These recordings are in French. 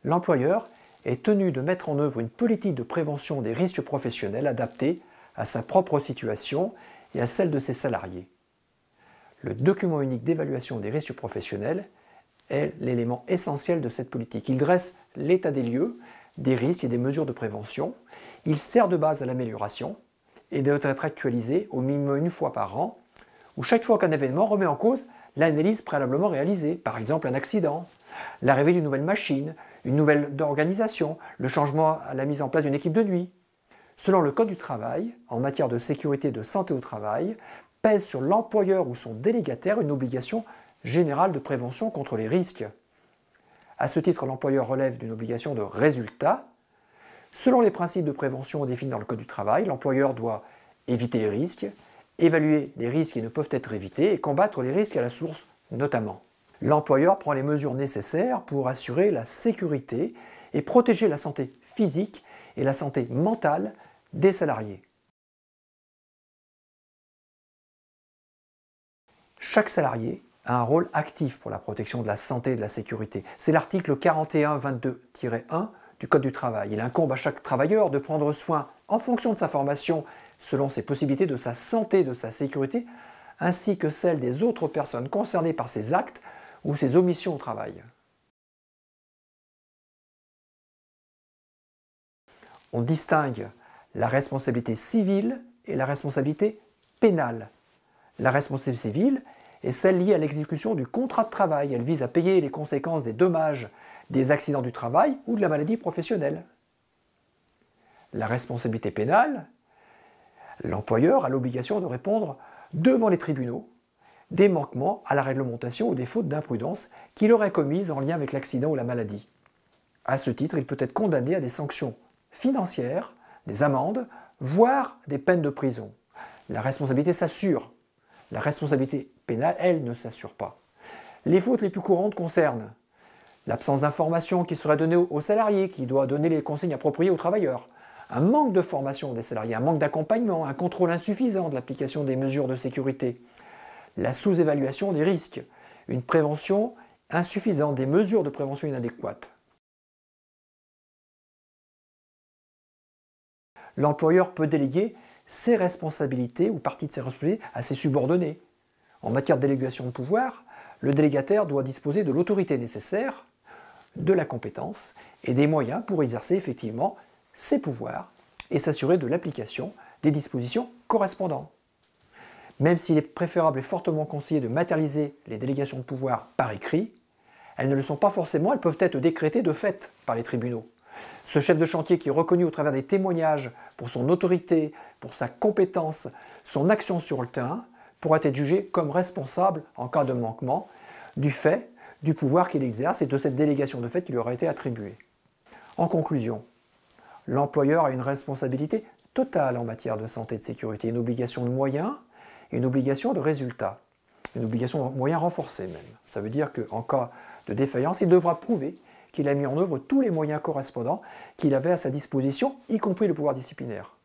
L'employeur est tenu de mettre en œuvre une politique de prévention des risques professionnels adaptée à sa propre situation et à celle de ses salariés. Le document unique d'évaluation des risques professionnels est l'élément essentiel de cette politique. Il dresse l'état des lieux, des risques et des mesures de prévention. Il sert de base à l'amélioration et doit être actualisé au minimum une fois par an, où chaque fois qu'un événement remet en cause l'analyse préalablement réalisée, par exemple un accident, l'arrivée d'une nouvelle machine, une nouvelle organisation, le changement à la mise en place d'une équipe de nuit. Selon le Code du travail, en matière de sécurité et de santé au travail, pèse sur l'employeur ou son délégataire une obligation générale de prévention contre les risques. À ce titre, l'employeur relève d'une obligation de résultat. Selon les principes de prévention définis dans le Code du travail, l'employeur doit éviter les risques, évaluer les risques qui ne peuvent être évités et combattre les risques à la source notamment. L'employeur prend les mesures nécessaires pour assurer la sécurité et protéger la santé physique et la santé mentale des salariés. Chaque salarié a un rôle actif pour la protection de la santé et de la sécurité. C'est l'article 4122-1 du Code du travail. Il incombe à chaque travailleur de prendre soin, en fonction de sa formation, selon ses possibilités, de sa santé, de sa sécurité, ainsi que celle des autres personnes concernées par ses actes ou ses omissions au travail. On distingue la responsabilité civile et la responsabilité pénale. La responsabilité civile est celle liée à l'exécution du contrat de travail. Elle vise à payer les conséquences des dommages des accidents du travail ou de la maladie professionnelle. La responsabilité pénale, l'employeur a l'obligation de répondre devant les tribunaux des manquements à la réglementation ou des fautes d'imprudence qu'il aurait commises en lien avec l'accident ou la maladie. À ce titre, il peut être condamné à des sanctions financières, des amendes, voire des peines de prison. La responsabilité s'assure. La responsabilité pénale, elle, ne s'assure pas. Les fautes les plus courantes concernent l'absence d'information qui serait donnée au salarié, qui doit donner les consignes appropriées aux travailleurs, un manque de formation des salariés, un manque d'accompagnement, un contrôle insuffisant de l'application des mesures de sécurité, la sous-évaluation des risques, une prévention insuffisante, des mesures de prévention inadéquates. L'employeur peut déléguer ses responsabilités ou partie de ses responsabilités à ses subordonnés. En matière de délégation de pouvoir, le délégataire doit disposer de l'autorité nécessaire, de la compétence et des moyens pour exercer effectivement ses pouvoirs et s'assurer de l'application des dispositions correspondantes. Même s'il est préférable et fortement conseillé de matérialiser les délégations de pouvoir par écrit, elles ne le sont pas forcément, elles peuvent être décrétées de fait par les tribunaux. Ce chef de chantier qui est reconnu au travers des témoignages pour son autorité, pour sa compétence, son action sur le terrain, pourra être jugé comme responsable en cas de manquement du fait du pouvoir qu'il exerce et de cette délégation de fait qui lui aura été attribuée. En conclusion, l'employeur a une responsabilité totale en matière de santé et de sécurité, une obligation de moyens et une obligation de résultats, une obligation de moyens renforcée même. Ça veut dire qu'en cas de défaillance, il devra prouver qu'il a mis en œuvre tous les moyens correspondants qu'il avait à sa disposition, y compris le pouvoir disciplinaire.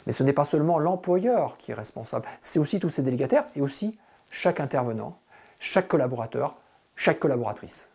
Mais ce n'est pas seulement l'employeur qui est responsable, c'est aussi tous ses délégataires et aussi chaque intervenant, chaque collaborateur, chaque collaboratrice.